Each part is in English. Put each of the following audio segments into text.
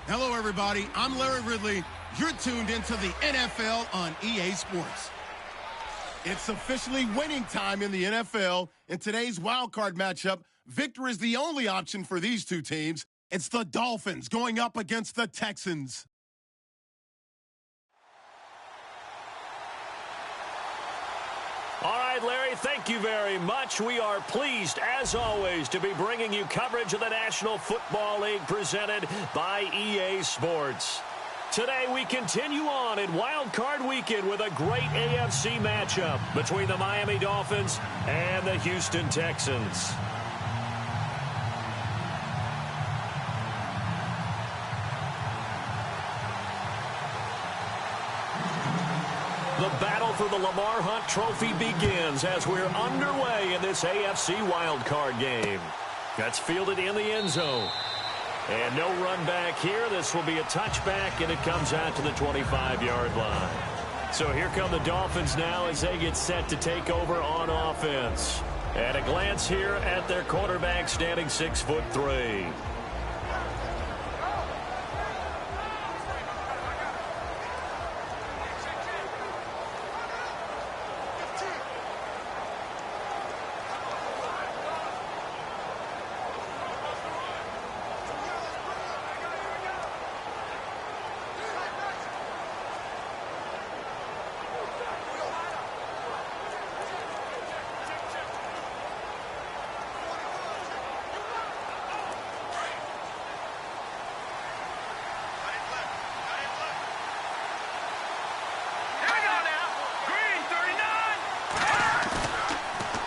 Hello, everybody. I'm Larry Ridley. You're tuned into the NFL on EA Sports. It's officially winning time in the NFL. In today's wildcard matchup, victory is the only option for these two teams. It's the Dolphins going up against the Texans. All right, Larry, thank you very much. We are pleased, as always, to be bringing you coverage of the National Football League presented by EA Sports. Today, we continue on in Wild Card Weekend with a great AFC matchup between the Miami Dolphins and the Houston Texans. The battle for the Lamar Hunt Trophy begins as we're underway in this AFC wildcard game. That's fielded in the end zone. And no run back here. This will be a touchback, and it comes out to the 25-yard line. So here come the Dolphins now as they get set to take over on offense. At a glance here at their quarterback standing 6'3".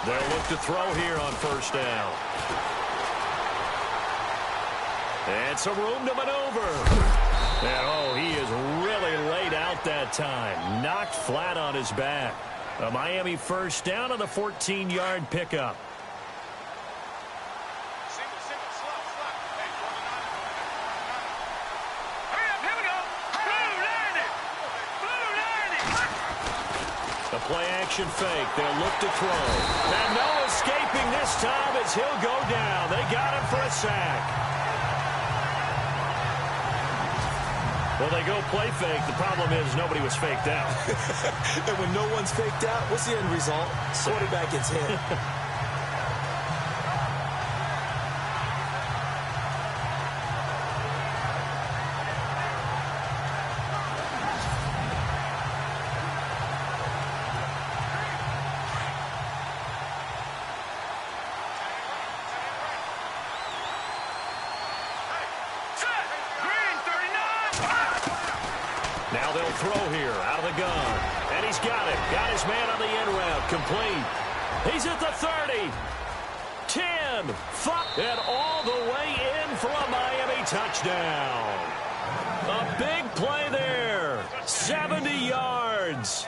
They'll look to throw here on first down. And some room to maneuver. And, oh, he is really laid out that time. Knocked flat on his back. A Miami first down on the 14-yard pickup. Play-action fake. They'll look to throw. And no escaping this time as he'll go down. They got him for a sack. Well, they go play fake. The problem is nobody was faked out. And when no one's faked out, what's the end result? Quarterback gets hit. Now they'll throw here out of the gun. And he's got it. Got his man on the end route. Complete. He's at the 30. 10. 5. And all the way in for a Miami touchdown. A big play there. 70 yards.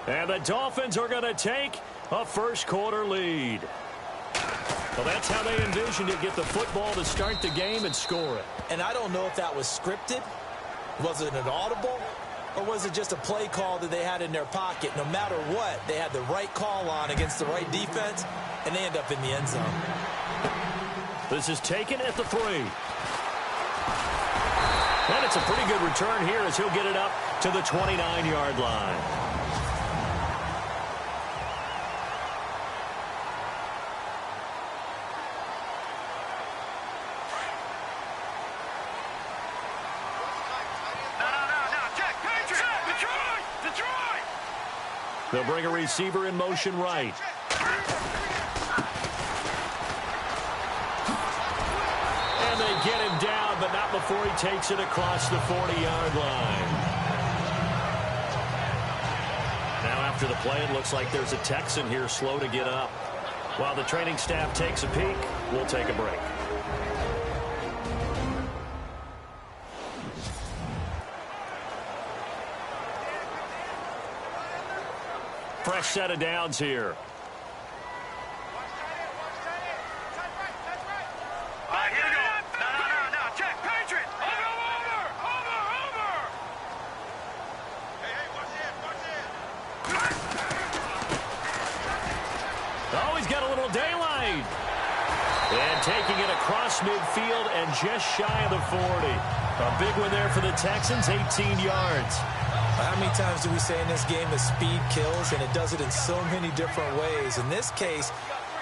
And the Dolphins are going to take a first-quarter lead. Well, that's how they envisioned it. Get the football to start the game and score it. And I don't know if that was scripted. Was it an audible? Or was it just a play call that they had in their pocket? No matter what, they had the right call on against the right defense, and they end up in the end zone. This is taken at the 3. And it's a pretty good return here as he'll get it up to the 29-yard line. They'll bring a receiver in motion right. And they get him down, but not before he takes it across the 40-yard line. Now after the play, it looks like there's a Texan here slow to get up. While the training staff takes a peek, we'll take a break. Fresh set of downs here. Here we go. No. Check. Patriot. Over. Hey, watch it. Oh, he's got a little daylight. And taking it across midfield and just shy of the 40. A big one there for the Texans, 18 yards. How many times do we say in this game that speed kills, and it does it in so many different ways? In this case,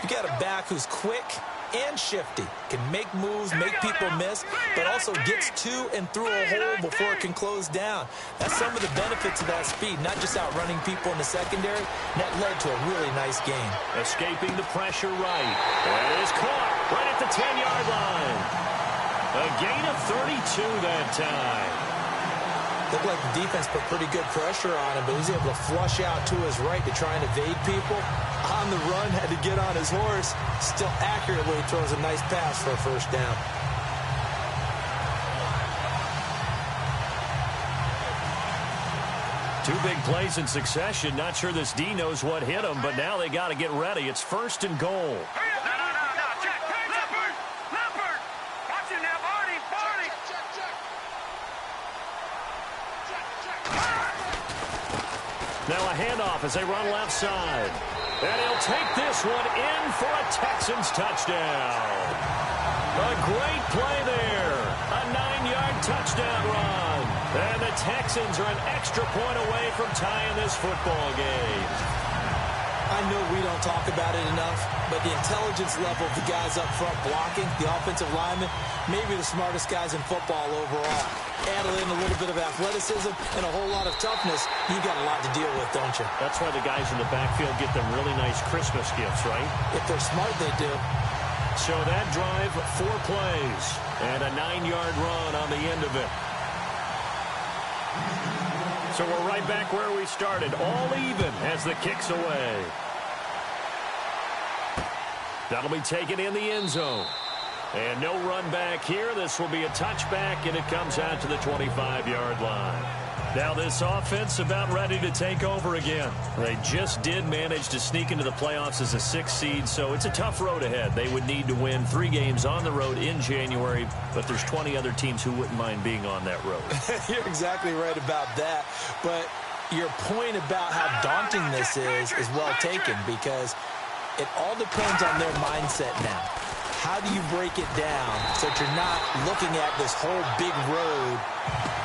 you got a back who's quick and shifty, can make moves, make people miss, but also gets to and through a hole before it can close down. That's some of the benefits of that speed, not just outrunning people in the secondary. That led to a really nice game. Escaping the pressure right. That is caught right at the 10-yard line. A gain of 32 that time. Looked like the defense put pretty good pressure on him, but he was able to flush out to his right to try and evade people. On the run, had to get on his horse. Still accurately throws a nice pass for a first down. Two big plays in succession. Not sure this D knows what hit him, but now they got to get ready. It's 1st and goal. Now a handoff as they run left side. And he'll take this one in for a Texans touchdown. A great play there. A 9-yard touchdown run. And the Texans are an extra point away from tying this football game. I know we don't talk about it enough, but the intelligence level of the guys up front blocking, the offensive linemen, maybe the smartest guys in football overall. Add in a little bit of athleticism and a whole lot of toughness, you've got a lot to deal with, don't you? That's why the guys in the backfield get them really nice Christmas gifts, right? If they're smart, they do. So that drive, 4 plays, and a 9-yard run on the end of it. So we're right back where we started, all even as the kick's away. That'll be taken in the end zone. And no run back here. This will be a touchback, and it comes out to the 25-yard line. Now this offense about ready to take over again. They just did manage to sneak into the playoffs as a 6th seed, so it's a tough road ahead. They would need to win 3 games on the road in January, but there's 20 other teams who wouldn't mind being on that road. You're exactly right about that, but your point about how daunting this is well taken, because it all depends on their mindset now. How do you break it down so that you're not looking at this whole big road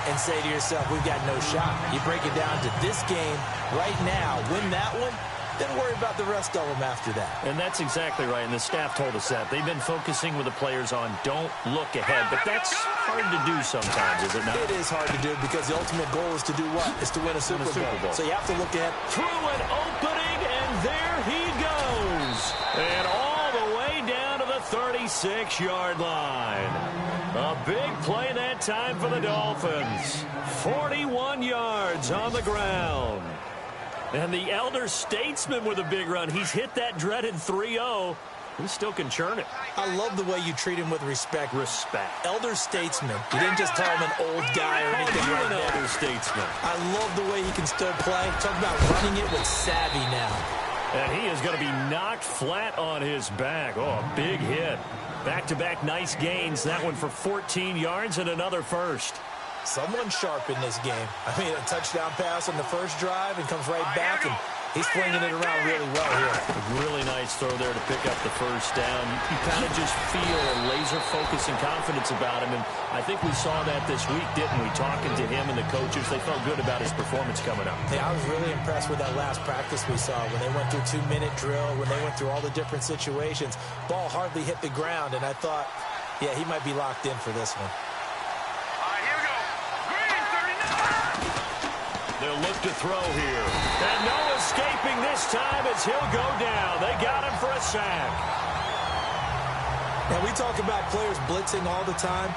and say to yourself, we've got no shot? You break it down to this game right now, win that one, then worry about the rest of them after that. And that's exactly right, and the staff told us that. They've been focusing with the players on don't look ahead, but that's hard to do sometimes, is it not? It is hard to do because the ultimate goal is to do what? Is to win a Super Bowl. So you have to look at through an opening, and there he goes. And all the way down to the 36-yard line. A big play that time for the Dolphins. 41 yards on the ground. And the elder statesman with a big run. He's hit that dreaded 3-0. He still can churn it. I love the way you treat him with respect. Elder statesman. You didn't just call him an old guy or anything like that. Elder statesman. I love the way he can still play. Talk about running it with savvy now. And he is going to be knocked flat on his back. Oh, a big hit. Back-to-back nice gains. That one for 14 yards and another first. Someone sharp in this game. I mean, a touchdown pass on the first drive and comes right back, and he's flinging it around really well here. A really nice throw there to pick up the first down. You kind of just feel a laser focus and confidence about him, and I think we saw that this week, didn't we? Talking to him and the coaches, they felt good about his performance coming up. Yeah, I was really impressed with that last practice we saw when they went through 2-minute drill, when they went through all the different situations. Ball hardly hit the ground, and I thought, yeah, he might be locked in for this one. They'll look to throw here. And no escaping this time as he'll go down. They got him for a sack. Now, we talk about players blitzing all the time.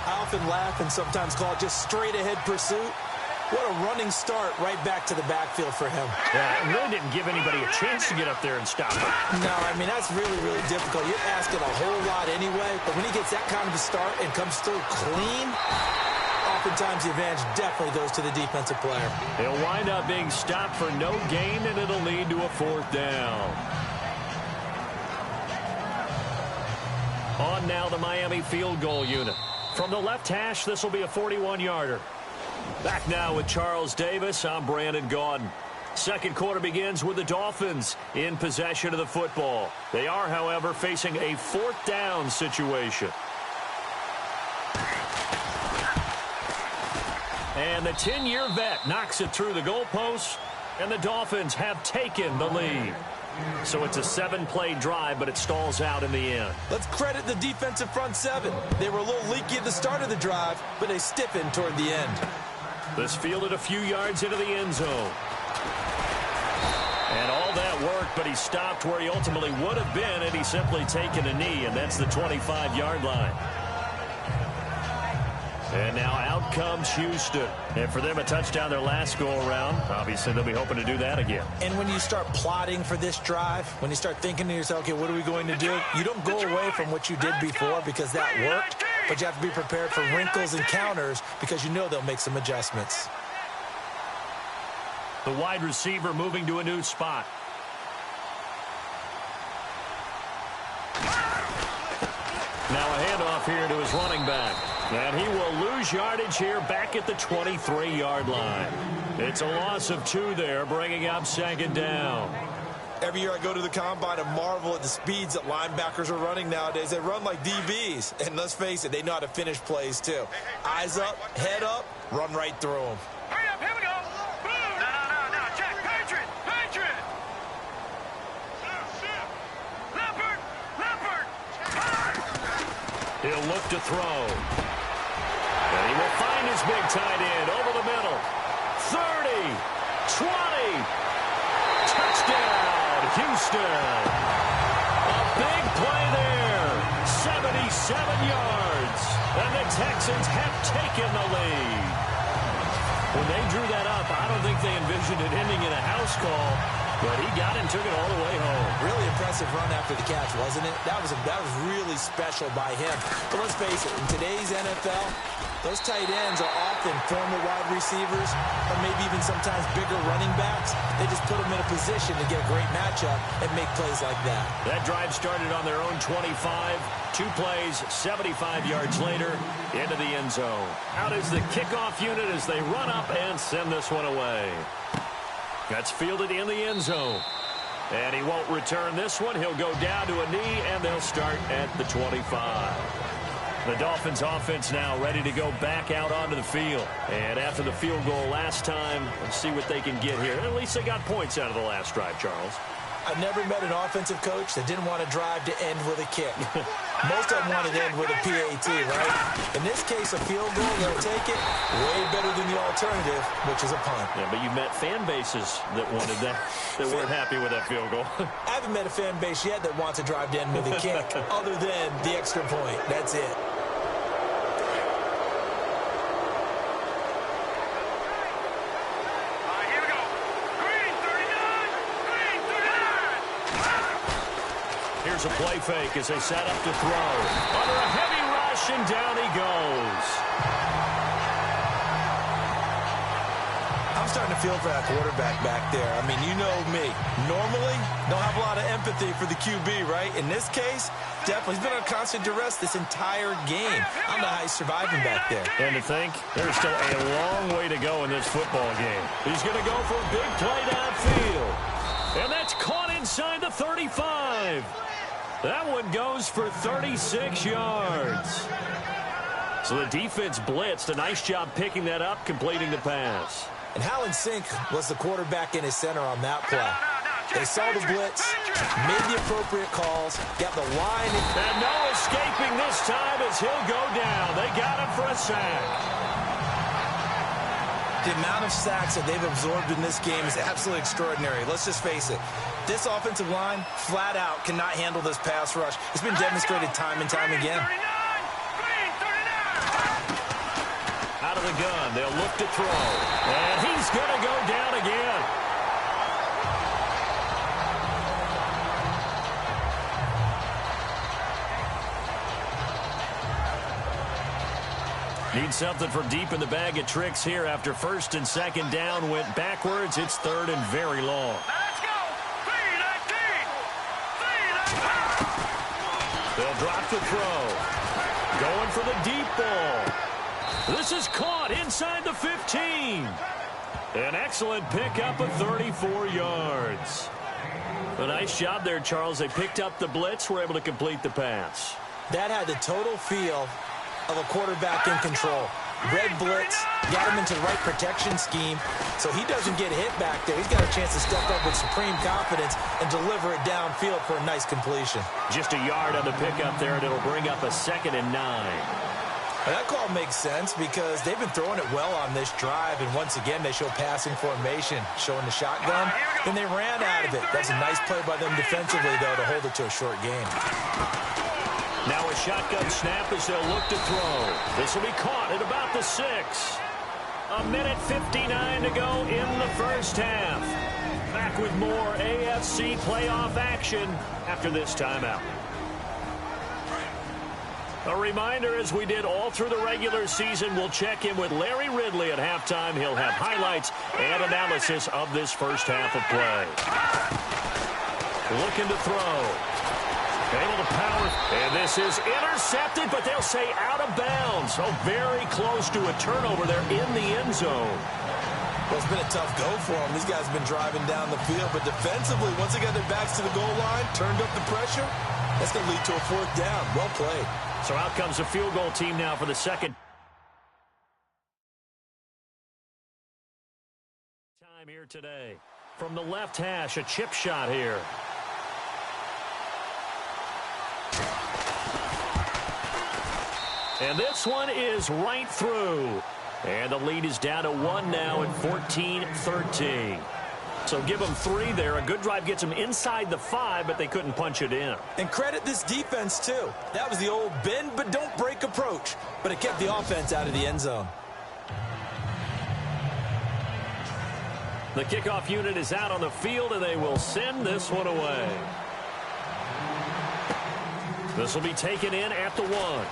I often laugh and sometimes call it just straight-ahead pursuit. What a running start right back to the backfield for him. Yeah, it really didn't give anybody a chance to get up there and stop him. No, I mean, that's really, really difficult. You're asking a whole lot anyway, but when he gets that kind of a start and comes through clean, oftentimes the advantage definitely goes to the defensive player. He'll wind up being stopped for no gain, and it'll lead to a 4th down. On now the Miami field goal unit. From the left hash, this will be a 41-yarder. Back now with Charles Davis. I'm Brandon Gaudin. Second quarter begins with the Dolphins in possession of the football. They are, however, facing a 4th down situation. And the 10-year vet knocks it through the goalposts, and the Dolphins have taken the lead. So it's a 7-play drive, but it stalls out in the end. Let's credit the defensive front seven. They were a little leaky at the start of the drive, but they stiffened toward the end. This fielded a few yards into the end zone. And all that worked, but he stopped where he ultimately would have been had he simply taken a knee, and that's the 25-yard line. And now out comes Houston. And for them, a touchdown their last go-around. Obviously, they'll be hoping to do that again. And when you start plotting for this drive, when you start thinking to yourself, okay, what are we going to do? You don't go away from what you did before because that worked, but you have to be prepared for wrinkles and counters because you know they'll make some adjustments. The wide receiver moving to a new spot. Now a handoff here to his running back. And he will lose yardage here back at the 23-yard line. It's a loss of 2 there, bringing up second down. Every year I go to the combine and marvel at the speeds that linebackers are running nowadays. They run like DBs. And let's face it, they know how to finish plays too. Eyes up, head up, run right through them. Hurry up, here we go. Boom. No, check. Patriot. Leopard. He'll look to throw. And he will find his big tight end over the middle. 30, 20, touchdown, Houston. A big play there, 77 yards. And the Texans have taken the lead. When they drew that up, I don't think they envisioned it ending in a house call, but he got it and took it all the way home. Really impressive run after the catch, wasn't it? That was really special by him. But let's face it, in today's NFL, those tight ends are often former wide receivers or maybe even sometimes bigger running backs. They just put them in a position to get a great matchup and make plays like that. That drive started on their own 25. 2 plays, 75 yards later, into the end zone. Out is the kickoff unit as they run up and send this one away. That's fielded in the end zone. And he won't return this one. He'll go down to a knee, and they'll start at the 25. The Dolphins offense now ready to go back out onto the field. And after the field goal last time, let's see what they can get here. At least they got points out of the last drive, Charles. I've never met an offensive coach that didn't want to drive to end with a kick. Most of them wanted to end with a PAT, right? In this case, a field goal, they'll take it way better than the alternative, which is a punt. Yeah, but you've met fan bases that wanted that, that weren't happy with that field goal. I haven't met a fan base yet that wants to drive to end with a kick, other than the extra point. That's it. Here's a play fake as they set up to throw. Under a heavy rush, and down he goes. I'm starting to feel for that quarterback back there. I mean, you know me. Normally, don't have a lot of empathy for the QB, right? In this case, definitely. He's been on constant duress this entire game. I don't know how he's surviving back there. And to think, there's still a long way to go in this football game. He's going to go for a big play downfield. And that's caught inside the 35. That one goes for 36 yards. So the defense blitzed. A nice job picking that up, completing the pass. And how in sync was the quarterback in his center on that play? They saw the blitz, made the appropriate calls, got the line. And no escaping this time as he'll go down. They got him for a sack. The amount of sacks that they've absorbed in this game is absolutely extraordinary. Let's just face it. This offensive line, flat out, cannot handle this pass rush. It's been demonstrated time and time again. Out of the gun, they'll look to throw. And he's going to go down again. Need something for deep in the bag of tricks here after first and second down went backwards. It's third and very long. Let's go. They'll drop the throw. Going for the deep ball. This is caught inside the 15. An excellent pickup of 34 yards. A nice job there, Charles. They picked up the blitz, were able to complete the pass. That had the total feel of a quarterback in control. Red blitz, got him into the right protection scheme, so he doesn't get hit back there. He's got a chance to step up with supreme confidence and deliver it downfield for a nice completion. Just a yard on the pickup there, and it'll bring up a 2nd and 9. That call makes sense because they've been throwing it well on this drive, and once again they show passing formation, showing the shotgun, and they ran out of it. That's a nice play by them defensively, though, to hold it to a short game. Now a shotgun snap as they'll look to throw. This will be caught at about the 6. 1:59 to go in the first half. Back with more AFC playoff action after this timeout. A reminder, as we did all through the regular season, we'll check in with Larry Ridley at halftime. He'll have highlights and analysis of this first half of play. Looking to throw. Able to power, and this is intercepted, but they'll say out of bounds. So very close to a turnover there in the end zone. Well, it's been a tough go for them. These guys have been driving down the field, but defensively, once they got their backs to the goal line, turned up the pressure, that's going to lead to a 4th down. Well played. So out comes the field goal team now for the second time here today. From the left hash, a chip shot here. And this one is right through. And the lead is down to 1 now at 14-13. So give them 3 there. A good drive gets them inside the 5, but they couldn't punch it in. And credit this defense, too. That was the old bend but don't break approach. But it kept the offense out of the end zone. The kickoff unit is out on the field, and they will send this one away. This will be taken in at the 1.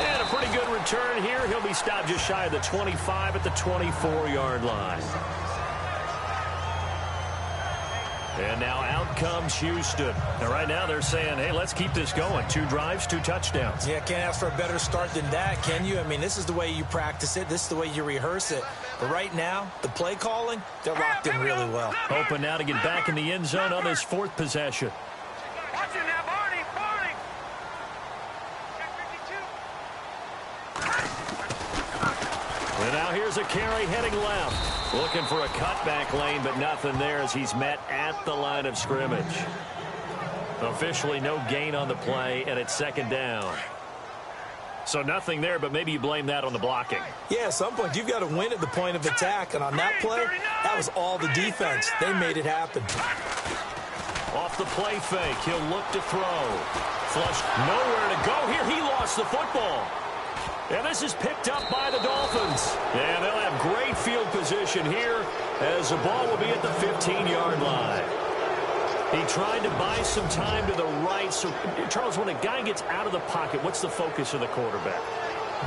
And a pretty good return here. He'll be stopped just shy of the 25 at the 24-yard line. And now out comes Houston. And right now they're saying, hey, let's keep this going. 2 drives, 2 touchdowns. Yeah, can't ask for a better start than that, can you? I mean, this is the way you practice it. This is the way you rehearse it. But right now, the play calling, they're locked in really well. Hoping now to get back in the end zone on this 4th possession. Watch him now, Barney, Barney. And now here's a carry heading left. Looking for a cutback lane, but nothing there as he's met at the line of scrimmage. Officially no gain on the play, and it's 2nd down. So nothing there, but maybe you blame that on the blocking. Yeah, at some point you've got to win at the point of attack, and on that play, that was all the defense. They made it happen. Off the play fake, he'll look to throw. Flush, nowhere to go here. He lost the football. And this is picked up by the Dolphins. And they'll have great field position here as the ball will be at the 15-yard line. He tried to buy some time to the right. So, Charles, when a guy gets out of the pocket, what's the focus of the quarterback?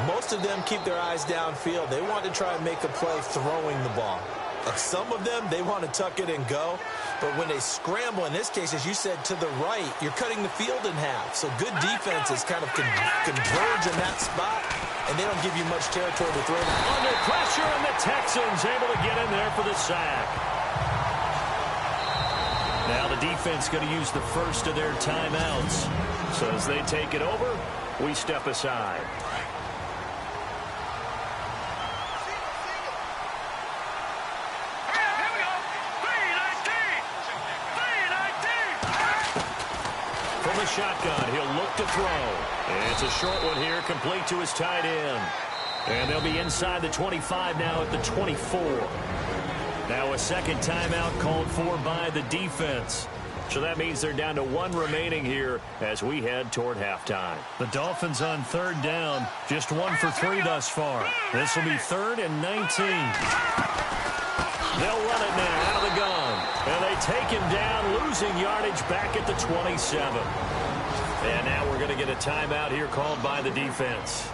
Most of them keep their eyes downfield. They want to try and make a play throwing the ball. And some of them, they want to tuck it and go. But when they scramble, in this case, as you said, to the right, you're cutting the field in half. So good defenses kind of converge in that spot, and they don't give you much territory to throw. Under pressure, and the Texans able to get in there for the sack. Now the defense going to use the first of their timeouts. So as they take it over, we step aside. From the shotgun, he'll look to throw. And it's a short one here, complete to his tight end. And they'll be inside the 25 now at the 24. Now a 2nd timeout called for by the defense. So that means they're down to 1 remaining here as we head toward halftime. The Dolphins on 3rd down, just 1 for 3 thus far. This will be 3rd and 19. They'll run it now out of the gun. And they take him down, losing yardage back at the 27. And now we're going to get a timeout here called by the defense.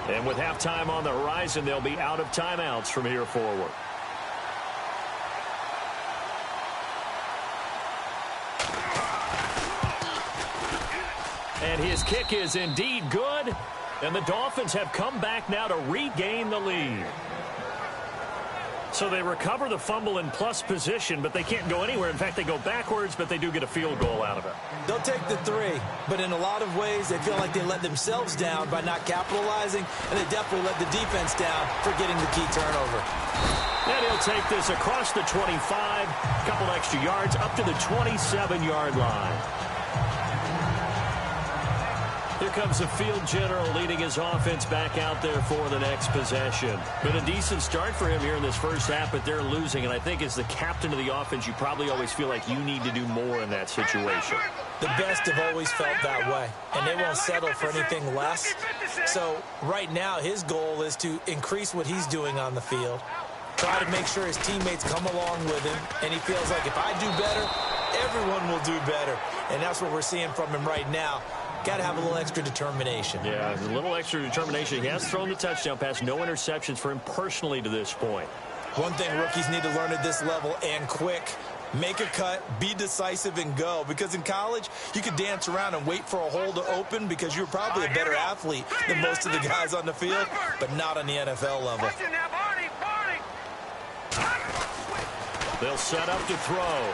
And with halftime on the horizon, they'll be out of timeouts from here forward. And his kick is indeed good. And the Dolphins have come back now to regain the lead. So they recover the fumble in plus position, but they can't go anywhere. In fact, they go backwards, but they do get a field goal out of it. They'll take the 3, but in a lot of ways, they feel like they let themselves down by not capitalizing, and they definitely let the defense down for getting the key turnover. And he'll take this across the 25, a couple extra yards, up to the 27-yard line. Here comes the field general leading his offense back out there for the next possession. Been a decent start for him here in this first half, but they're losing. And I think as the captain of the offense, you probably always feel like you need to do more in that situation. The best have always felt that way, and they won't settle for anything less. So right now, his goal is to increase what he's doing on the field, try to make sure his teammates come along with him, and he feels like if I do better, everyone will do better. And that's what we're seeing from him right now. Got to have a little extra determination. Yeah, a little extra determination. He has thrown the touchdown pass. No interceptions for him personally to this point. One thing rookies need to learn at this level, and quick, make a cut, be decisive, and go. Because in college, you could dance around and wait for a hole to open because you're probably a better athlete than most of the guys on the field, but not on the NFL level. They'll set up to throw.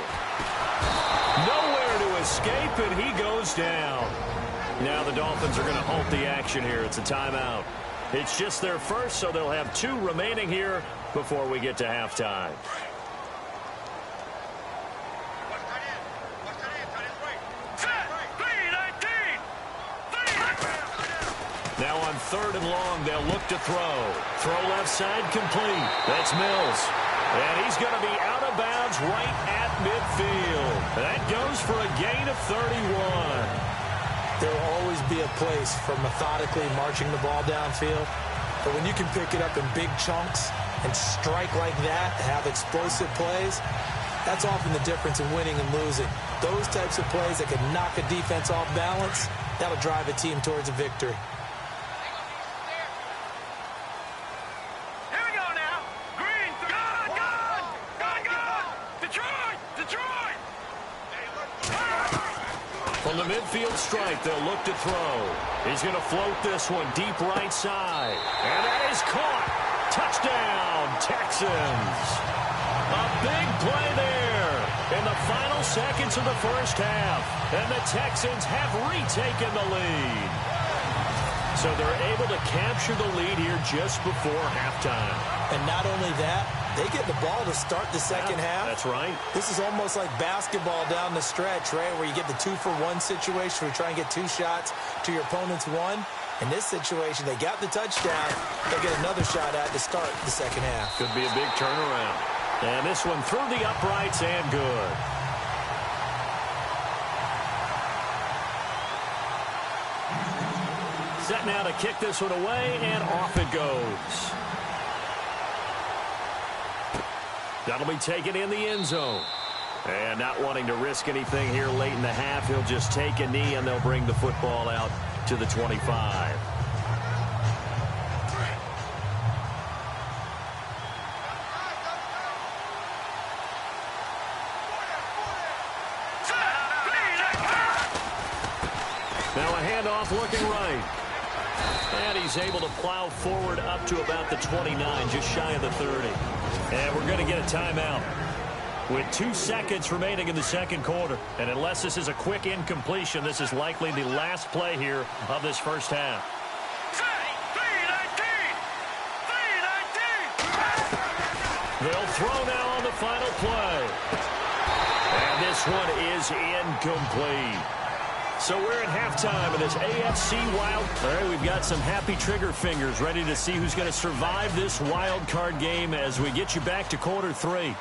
Nowhere to escape, and he goes down. Now the Dolphins are going to halt the action here. It's a timeout. It's just their first, so they'll have 2 remaining here before we get to halftime. Now on 3rd and long, they'll look to throw. Throw left side complete. That's Mills. And he's going to be out of bounds right at midfield. That goes for a gain of 31. There will always be a place for methodically marching the ball downfield. But when you can pick it up in big chunks and strike like that, have explosive plays, that's often the difference in winning and losing. Those types of plays that can knock a defense off balance, that'll drive a team towards a victory. From the midfield strike, they'll look to throw. He's going to float this one deep right side. And that is caught. Touchdown, Texans. A big play there in the final seconds of the first half. And the Texans have retaken the lead. So they're able to capture the lead here just before halftime. And not only that, they get the ball to start the second half. That's right. This is almost like basketball down the stretch, right, where you get the 2-for-1 situation where you try and get 2 shots to your opponent's 1. In this situation, they got the touchdown. They'll get another shot at to start the second half. Could be a big turnaround. And this one through the uprights and good. Set now to kick this one away, and off it goes. That'll be taken in the end zone. And not wanting to risk anything here late in the half, he'll just take a knee, and they'll bring the football out to the 25. Now a handoff looking right. And he's able to plow forward up to about the 29, just shy of the 30. And we're going to get a timeout with 2 seconds remaining in the second quarter. And unless this is a quick incompletion, this is likely the last play here of this first half. They'll throw now on the final play. And this one is incomplete. So we're at halftime in this AFC Wild. All right, we've got some happy trigger fingers ready to see who's going to survive this wild card game as we get you back to quarter 3.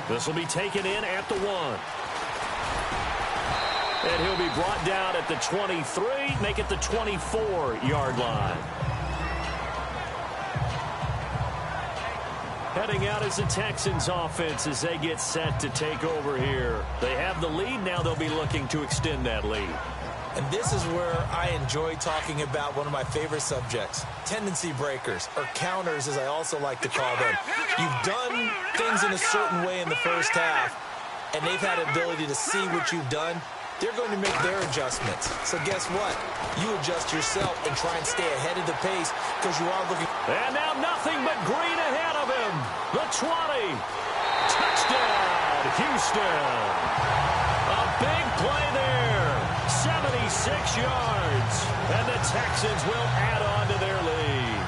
This will be taken in at the 1. And he'll be brought down at the 23, make it the 24-yard line. Heading out is the Texans offense as they get set to take over here. They have the lead. Now they'll be looking to extend that lead. And this is where I enjoy talking about one of my favorite subjects, tendency breakers, or counters as I also like to call them. You've done things in a certain way in the first half, and they've had ability to see what you've done they're going to make their adjustments. So guess what? You adjust yourself and try and stay ahead of the pace because you are looking. And now nothing but green ahead of him. The 20. Touchdown, Houston. A big play there. 76 yards. And the Texans will add on to their lead.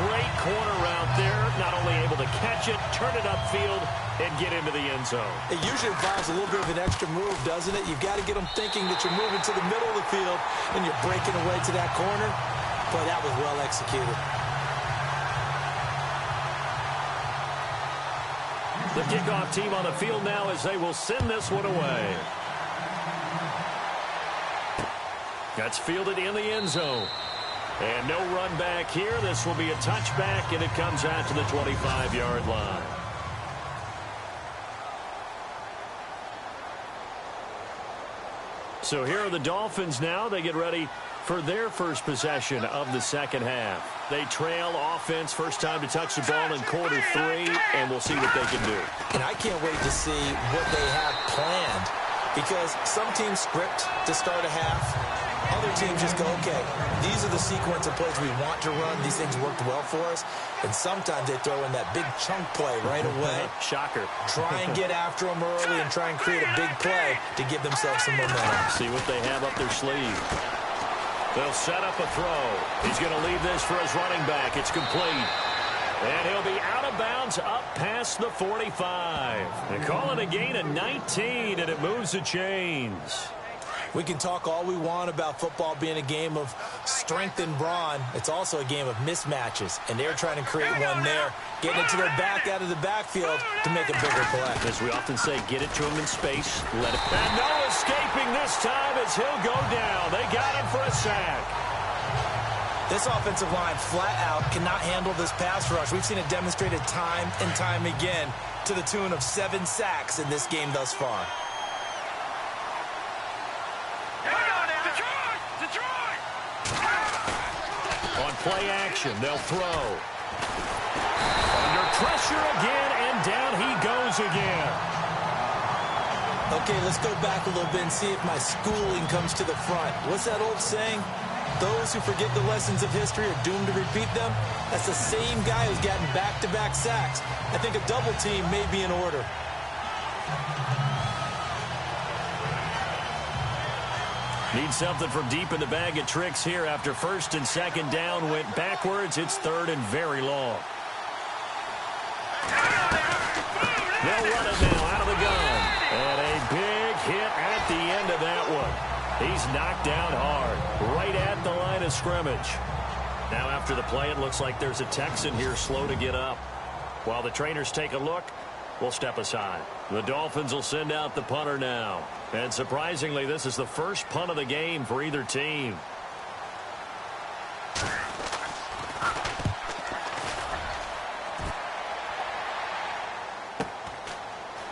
Great corner route there. Not only able to catch it, turn it upfield, and get into the end zone. It usually involves a little bit of an extra move, doesn't it? You've got to get them thinking that you're moving to the middle of the field and you're breaking away to that corner. Boy, that was well executed. The kickoff team on the field now as they will send this one away. That's fielded in the end zone. And no run back here. This will be a touchback, and it comes out to the 25-yard line. So here are the Dolphins now. They get ready for their first possession of the second half. They trail offense, first time to touch the ball in quarter 3, and we'll see what they can do. And I can't wait to see what they have planned because some teams script to start a half. Other teams just go, okay, these are the sequence of plays we want to run. These things worked well for us. And sometimes they throw in that big chunk play right away. Shocker. Try and get after them early and try and create a big play to give themselves some momentum. See what they have up their sleeve. They'll set up a throw. He's going to leave this for his running back. It's complete. And he'll be out of bounds up past the 45. They call it a gain of 19, and it moves the chains. We can talk all we want about football being a game of strength and brawn. It's also a game of mismatches, and they're trying to create one there, getting it to their back out of the backfield to make a bigger play. As we often say, get it to him in space. Let it. And no escaping this time as he'll go down. They got him for a sack. This offensive line flat out cannot handle this pass rush. We've seen it demonstrated time and time again to the tune of 7 sacks in this game thus far. On play action, they'll throw. Under pressure again, and down he goes again. Okay, let's go back a little bit and see if my schooling comes to the front. What's that old saying? Those who forget the lessons of history are doomed to repeat them. That's the same guy who's gotten back-to-back sacks. I think a double team may be in order. Need something from deep in the bag of tricks here after first and second down went backwards. It's third and very long. They'll run it now out of the gun. And a big hit at the end of that one. He's knocked down hard, right at the line of scrimmage. Now after the play, it looks like there's a Texan here slow to get up. While the trainers take a look, we'll step aside. The Dolphins will send out the punter now. And surprisingly, this is the first punt of the game for either team.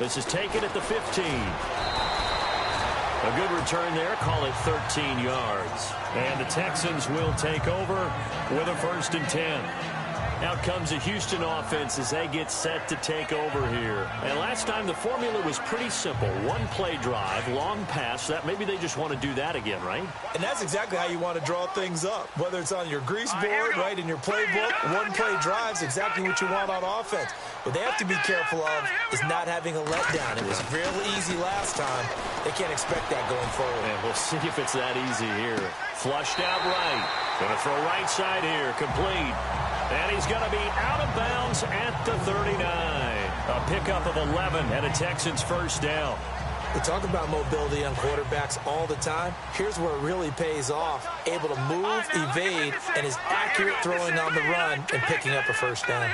This is taken at the 15. A good return there. Call it 13 yards. And the Texans will take over with a 1st and 10. Out comes the Houston offense as they get set to take over here. And last time the formula was pretty simple. One play drive, long pass. That maybe they just want to do that again, right? And that's exactly how you want to draw things up. Whether it's on your grease board, right, in your playbook, one play drive's exactly what you want on offense. What they have to be careful of is not having a letdown. It was real easy last time. They can't expect that going forward. And we'll see if it's that easy here. Flushed out right. Going to throw right side here. Complete. And he's going to be out of bounds at the 39. A pickup of 11 and a Texans first down. We talk about mobility on quarterbacks all the time. Here's where it really pays off. Able to move, evade, and is accurate throwing on the run and picking up a first down.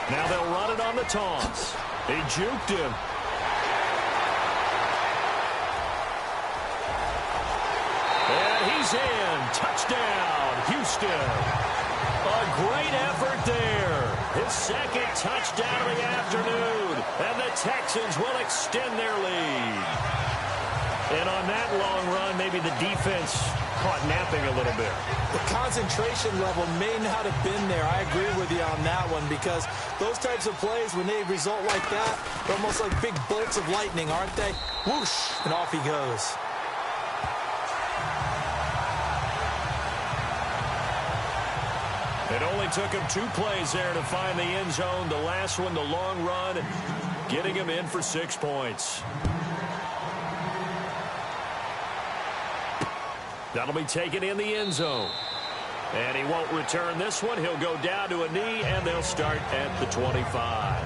Now they'll run it on the toss. He juked him. And he's in. Touchdown, Houston. A great effort there. His second touchdown of the afternoon. And the Texans will extend their lead. And on that long run, maybe the defense caught napping a little bit. The concentration level may not have been there. I agree with you on that one, because those types of plays, when they result like that, they're almost like big bolts of lightning, aren't they? Whoosh, and off he goes. It only took him 2 plays there to find the end zone. The last one, the long run, getting him in for 6 points. That'll be taken in the end zone. And he won't return this one. He'll go down to a knee, and they'll start at the 25.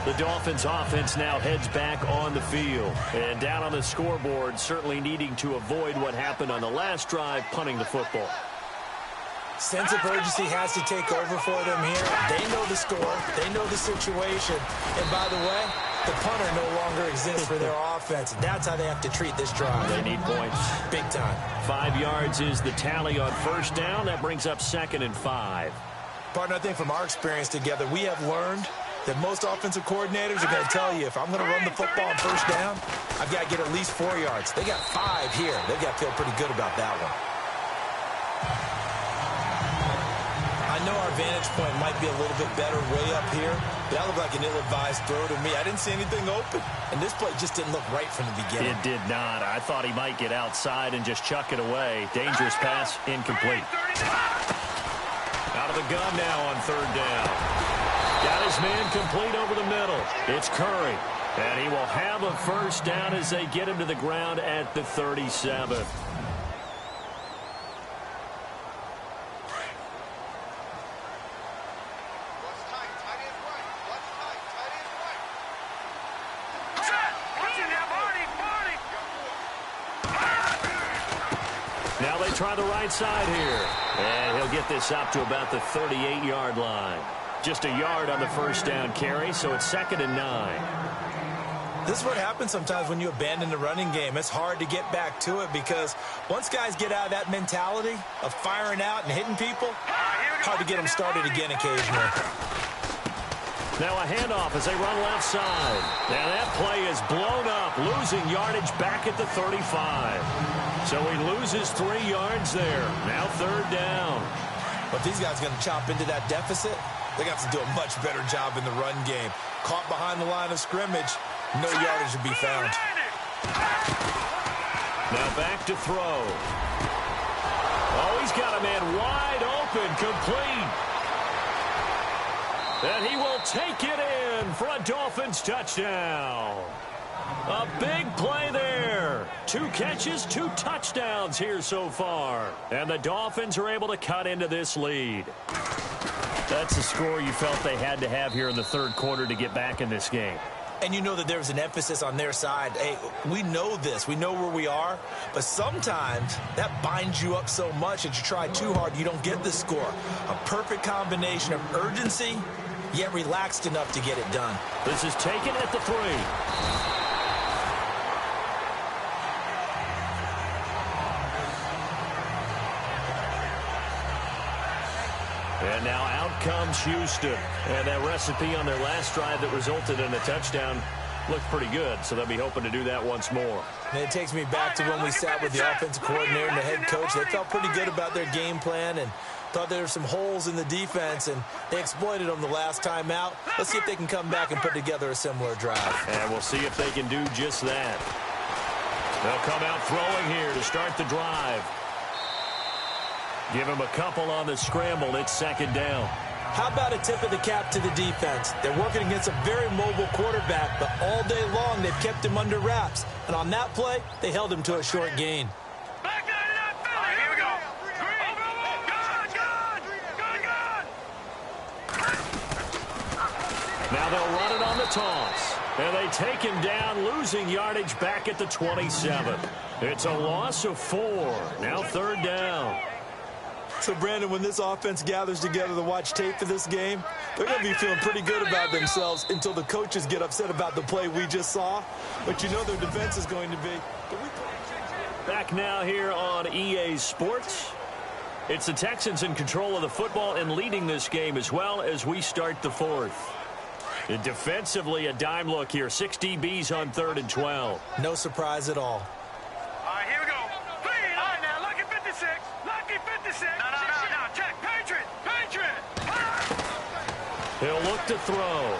The Dolphins offense now heads back on the field. And down on the scoreboard, certainly needing to avoid what happened on the last drive, punting the football. Sense of urgency has to take over for them here. They know the score. They know the situation. And by the way, the punter no longer exists for their offense. That's how they have to treat this drive. They need points. Big time. 5 yards is the tally on first down. That brings up 2nd and 5. Partner, I think from our experience together, we have learned that most offensive coordinators are going to tell you, if I'm going to run the football on first down, I've got to get at least 4 yards. They got 5 here. They've got to feel pretty good about that one. I know our vantage point might be a little bit better way up here, but that looked like an ill-advised throw to me. I didn't see anything open, and this play just didn't look right from the beginning. It did not. I thought he might get outside and just chuck it away. Dangerous pass, incomplete. Out of the gun now on 3rd down. Got his man complete over the middle. It's Curry, and he will have a first down as they get him to the ground at the 37. Now they try the right side here. And he'll get this up to about the 38-yard line. Just a yard on the first down carry, so it's 2nd and 9. This is what happens sometimes when you abandon the running game. It's hard to get back to it because once guys get out of that mentality of firing out and hitting people, hard to get them started again occasionally. Now a handoff as they run left side. Now that play is blown up, losing yardage back at the 35. So he loses 3 yards there. Now 3rd down. But these guys are going to chop into that deficit. They got to do a much better job in the run game. Caught behind the line of scrimmage, no yardage to be found. Now back to throw. Oh, he's got a man wide open, complete. And he will take it in for a Dolphins touchdown. A big play there. 2 catches, 2 touchdowns here so far. And the Dolphins are able to cut into this lead. That's a score you felt they had to have here in the 3rd quarter to get back in this game. And you know that there's an emphasis on their side. Hey, we know this. We know where we are. But sometimes that binds you up so much that you try too hard, you don't get the score. A perfect combination of urgency, yet relaxed enough to get it done. This is taken at the 3. And now out comes Houston. And that recipe on their last drive that resulted in a touchdown looked pretty good, so they'll be hoping to do that once more. And it takes me back to when we sat with the offensive coordinator and the head coach. They felt pretty good about their game plan and thought there were some holes in the defense, and they exploited them the last time out. Let's see if they can come back and put together a similar drive. And we'll see if they can do just that. They'll come out throwing here to start the drive. Give him a couple on the scramble. It's 2nd down. How about a tip of the cap to the defense? They're working against a very mobile quarterback, but all day long they've kept him under wraps. And on that play, they held him to a short gain. Back down to that field. All right, here we go. Good. Now they'll run it on the toss. And they take him down, losing yardage back at the 27. It's a loss of 4. Now 3rd down. So, Brandon, when this offense gathers together to watch tape for this game, they're going to be feeling pretty good about themselves until the coaches get upset about the play we just saw. But you know their defense is going to be. Back now here on EA Sports. It's the Texans in control of the football and leading this game as well as we start the 4th. Defensively, a dime look here. 6 DBs on 3rd and 12. No surprise at all. to throw.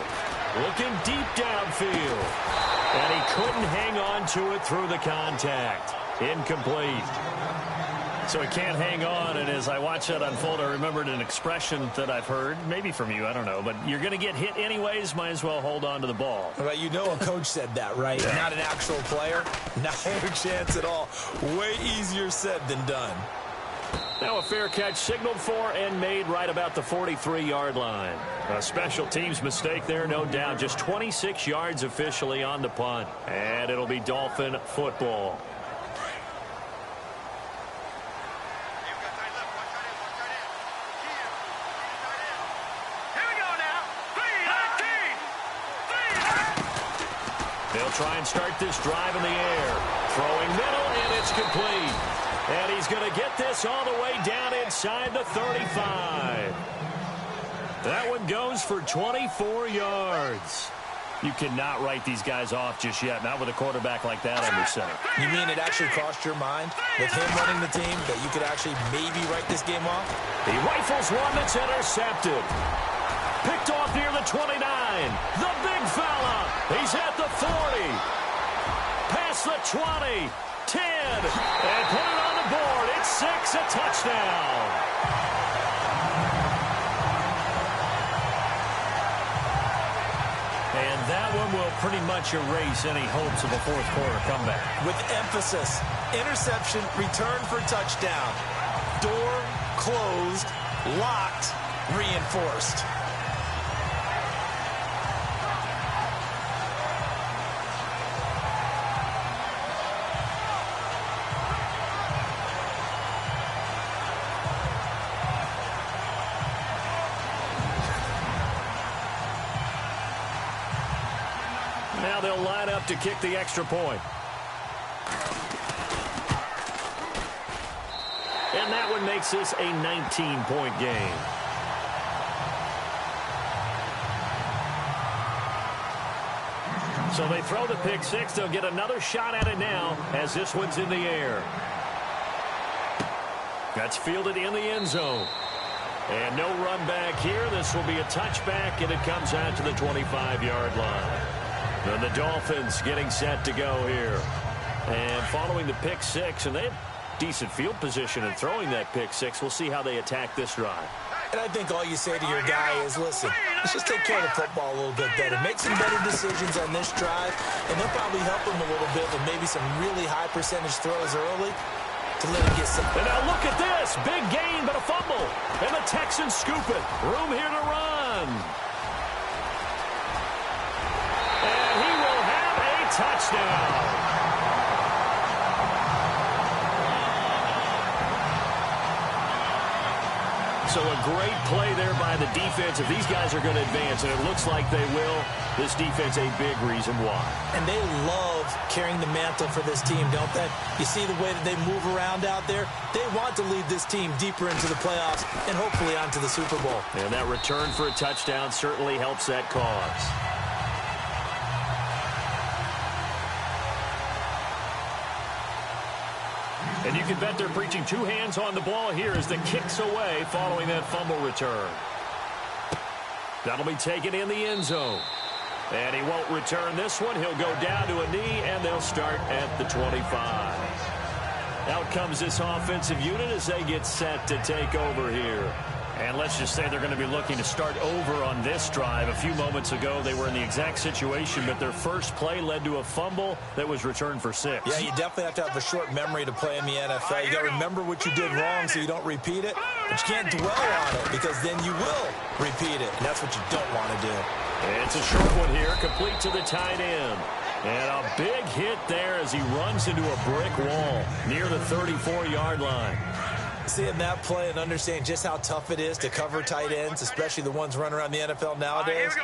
Looking deep downfield. And he couldn't hang on to it through the contact. Incomplete. So he can't hang on, and as I watch that unfold, I remembered an expression that I've heard, maybe from you, I don't know, but you're going to get hit anyways, might as well hold on to the ball. Well, you know a coach said that, right? Yeah. Not an actual player. Not a chance at all. Way easier said than done. Now a fair catch signaled for and made right about the 43-yard line. A special teams mistake there, no doubt. Just 26 yards officially on the punt. And it'll be Dolphin football. They'll try and start this drive in the air. Throwing middle, and it's complete. And he's going to get this all the way down inside the 35. That one goes for 24 yards. You cannot write these guys off just yet, not with a quarterback like that under center. You mean it actually crossed your mind with him running the team that you could actually maybe write this game off? He rifles one that's intercepted. Picked off near the 29. The big fella. He's at the 40. Past the 20. 10. And put it on the board. It's 6, a touchdown. And that one will pretty much erase any hopes of a fourth quarter comeback. With emphasis. Interception, return for touchdown. Door closed, locked, reinforced. Now they'll line up to kick the extra point. And that one makes this a 19-point game. So they throw the pick six. They'll get another shot at it now as this one's in the air. That's fielded in the end zone. And no run back here. This will be a touchback, and it comes out to the 25-yard line. And the Dolphins getting set to go here. And following the pick six, and they have decent field position in throwing that pick six. We'll see how they attack this drive. And I think all you say to your guy is, listen, let's just take care of the football a little bit better. Make some better decisions on this drive, and they'll probably help him a little bit with maybe some really high percentage throws early to let him get some. And now look at this. Big gain, but a fumble. And the Texans scoop it. Room here to run. And he will have a touchdown. So a great play there by the defense. If these guys are going to advance, and it looks like they will, this defense a big reason why. And they love carrying the mantle for this team, don't they? You see the way that they move around out there? They want to lead this team deeper into the playoffs and hopefully onto the Super Bowl. And that return for a touchdown certainly helps that cause. And you can bet they're preaching two hands on the ball here as the kick's away following that fumble return. That'll be taken in the end zone. And he won't return this one. He'll go down to a knee, and they'll start at the 25. Out comes this offensive unit as they get set to take over here. And let's just say they're going to be looking to start over on this drive. A few moments ago, they were in the exact situation, but their first play led to a fumble that was returned for 6. Yeah, you definitely have to have a short memory to play in the NFL. You got to remember what you did wrong so you don't repeat it, but you can't dwell on it because then you will repeat it, and that's what you don't want to do. And it's a short one here, complete to the tight end. And a big hit there as he runs into a brick wall near the 34-yard line. Seeing that play and understanding just how tough it is to cover tight ends, especially the ones running around the NFL nowadays,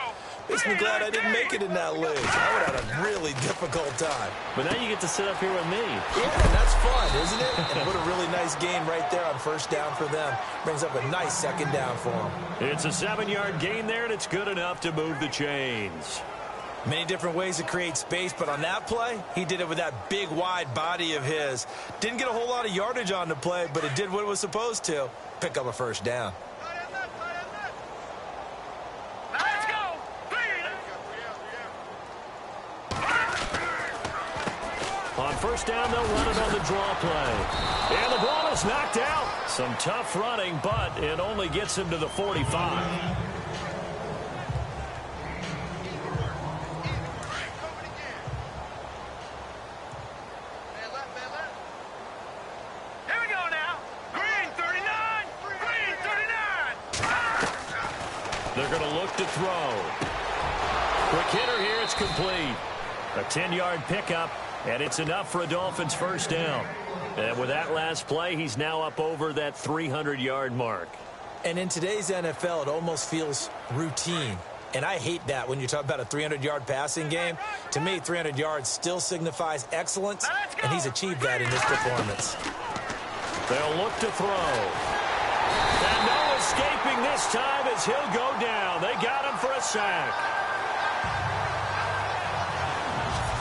makes me glad I didn't make it in that league. I would have had a really difficult time. But now you get to sit up here with me. Yeah, and that's fun, isn't it? And what a really nice game right there on first down for them. Brings up a nice second down for them. It's a 7-yard gain there, and it's good enough to move the chains. Many different ways to create space, but on that play, he did it with that big, wide body of his. Didn't get a whole lot of yardage on the play, but it did what it was supposed to. Pick up a first down. Let's go. first down, they'll run it on the draw play. And the ball is knocked out. Some tough running, but it only gets him to the 45. They're going to look to throw. Quick hitter here, it's complete. A 10-yard pickup, and it's enough for a Dolphins first down. And with that last play, he's now up over that 300-yard mark. And in today's NFL, it almost feels routine. And I hate that when you talk about a 300-yard passing game. To me, 300 yards still signifies excellence, and he's achieved that in this performance. They'll look to throw. And no escaping this time as he'll go down. They got him for a sack.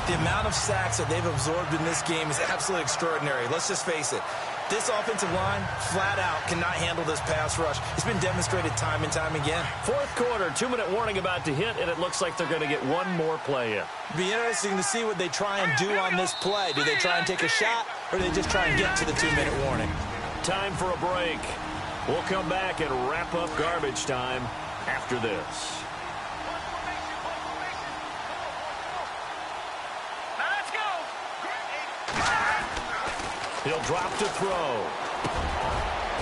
The amount of sacks that they've absorbed in this game is absolutely extraordinary. Let's just face it. This offensive line, flat out, cannot handle this pass rush. It's been demonstrated time and time again. Fourth quarter, 2-minute warning about to hit, and it looks like they're going to get one more play in. Be interesting to see what they try and do on this play. Do they try and take a shot, or do they just try and get to the 2-minute warning? Time for a break. We'll come back and wrap up garbage time after this. Let's go. He'll drop to throw.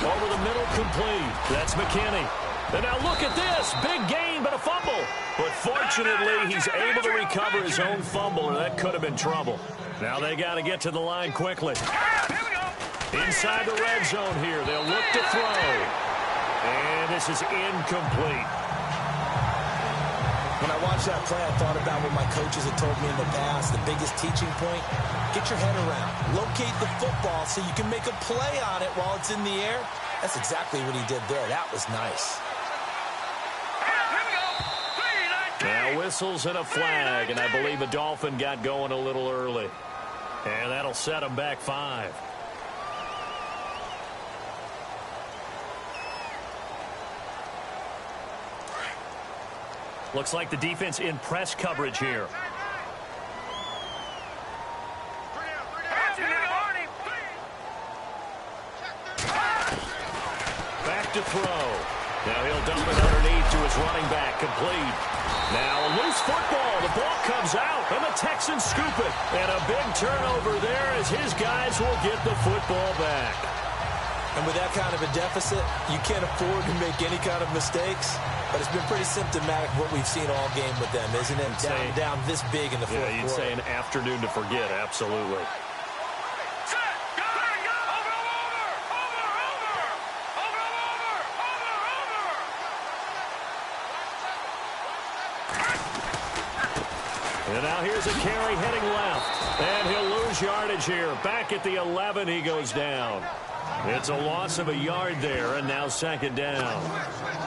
Over the middle, complete. That's McKinney. And now look at this. Big gain, but a fumble. But fortunately, he's able to recover his own fumble, or that could have been trouble. Now they got to get to the line quickly. Inside the red zone here. They'll look to throw. And this is incomplete. When I watched that play, I thought about what my coaches had told me in the past. The biggest teaching point, get your head around. Locate the football so you can make a play on it while it's in the air. That's exactly what he did there. That was nice. Now whistles and a flag, and I believe a Dolphin got going a little early. And that'll set him back 5. Looks like the defense in press coverage here. Back to throw. Now he'll dump it underneath to his running back. Complete. Now a loose football. The ball comes out, and the Texans scoop it. And a big turnover there as his guys will get the football back. And with that kind of a deficit, you can't afford to make any kind of mistakes. But it's been pretty symptomatic of what we've seen all game with them, isn't it? Down this big in the fourth quarter. Yeah, you'd say an afternoon to forget, absolutely. And now here's a carry heading left. And he'll lose yardage here. Back at the 11, he goes down. It's a loss of a yard there, and now second down.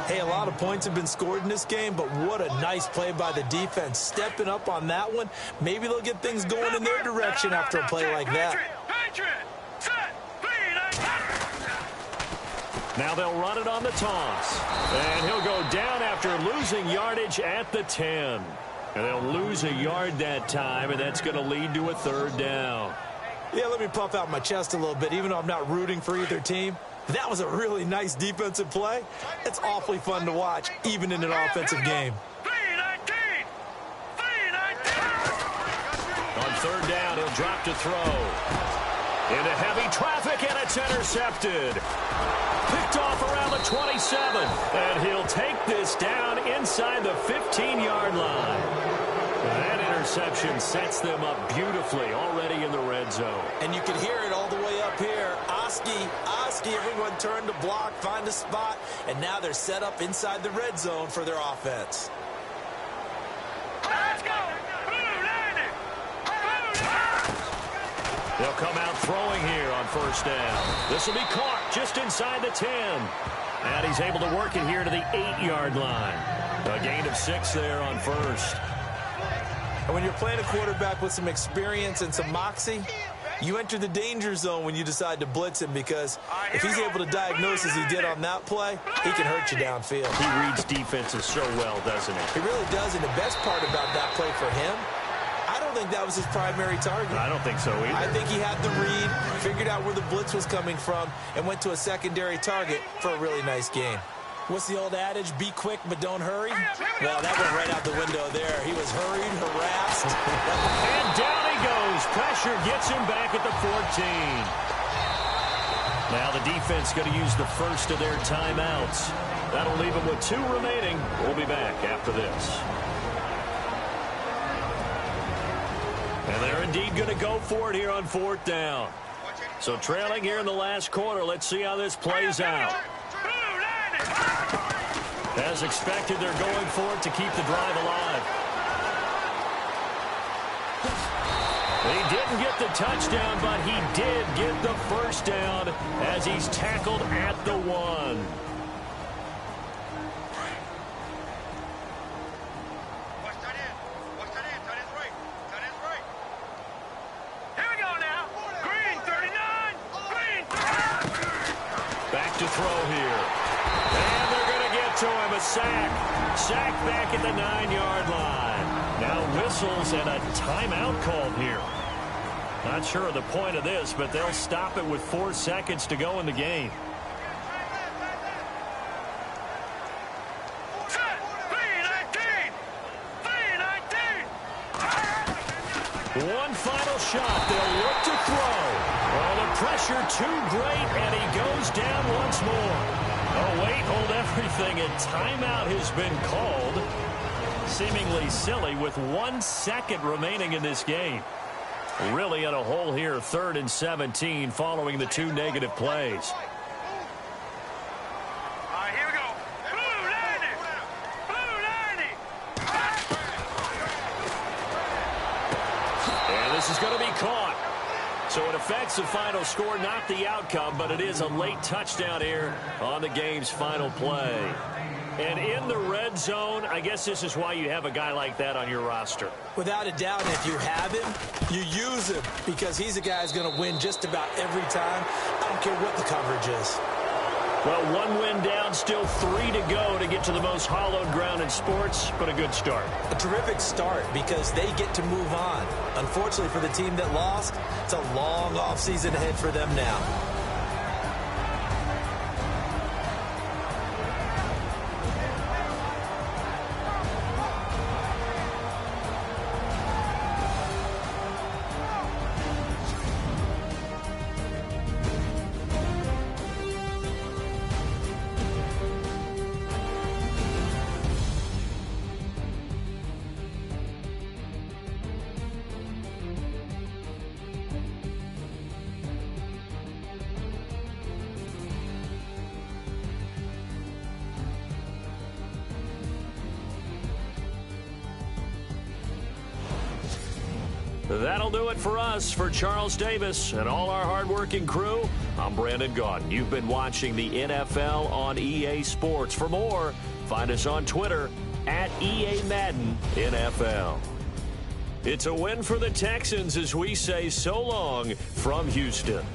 Hey, a lot of points have been scored in this game, but what a nice play by the defense. Stepping up on that one, maybe they'll get things going in their direction after a play like that. Now they'll run it on the toss. And he'll go down after losing yardage at the 10. And they'll lose a yard that time, and that's going to lead to a third down. Yeah, let me puff out my chest a little bit, even though I'm not rooting for either team. That was a really nice defensive play. It's awfully fun to watch, even in an offensive game. On third down, he'll drop to throw. Into heavy traffic, and it's intercepted. Picked off around the 27. And he'll take this down inside the 15-yard line. That interception sets them up beautifully already in the red zone. And you can hear it all the way up here. Oski, everyone turned to block, find a spot, and now they're set up inside the red zone for their offense. Let's go! They'll come out throwing here on first down. This will be caught just inside the 10. And he's able to work it here to the 8-yard line. A gain of 6 there on first. And when you're playing a quarterback with some experience and some moxie, you enter the danger zone when you decide to blitz him, because if he's able to diagnose as he did on that play, he can hurt you downfield. He reads defenses so well, doesn't he? He really does, and the best part about that play for him, I don't think that was his primary target. I don't think so either. I think he had the read, figured out where the blitz was coming from, and went to a secondary target for a really nice game. What's the old adage? Be quick, but don't hurry? Well, that went right out the window there. He was hurried, harassed. And down he goes. Pressure gets him back at the 14. Now the defense going to use the first of their timeouts. That'll leave them with 2 remaining. We'll be back after this. And they're indeed going to go for it here on 4th down. So trailing here in the last quarter. Let's see how this plays out. As expected, they're going for it to keep the drive alive. He didn't get the touchdown, but he did get the first down as he's tackled at the 1. Here we go now. Green 39. Green 39. Back to throw here. And they're going to get to him. A sack. Sack back at the 9-yard line. Now whistles and a timeout called here. Not sure of the point of this, but they'll stop it with 4 seconds to go in the game. One final shot. They'll look to throw. Oh, the pressure too great, and he goes down once more. Oh, wait, hold everything. A timeout has been called. Seemingly silly with 1 second remaining in this game. Really in a hole here, 3rd and 17 following the 2 negative plays. All right, here we go. Blue 90. Blue 90. And this is going to be caught. So it affects the final score, not the outcome, but it is a late touchdown here on the game's final play. And in the red zone, I guess this is why you have a guy like that on your roster. Without a doubt, if you have him, you use him because he's a guy who's going to win just about every time. I don't care what the coverage is. Well, 1 win down, still 3 to go to get to the most hallowed ground in sports, but a good start. A terrific start because they get to move on. Unfortunately for the team that lost, it's a long offseason ahead for them now. That'll do it for us. For Charles Davis and all our hardworking crew, I'm Brandon Gaudin. You've been watching the NFL on EA Sports. For more, find us on Twitter at EA Madden NFL. It's a win for the Texans as we say so long from Houston.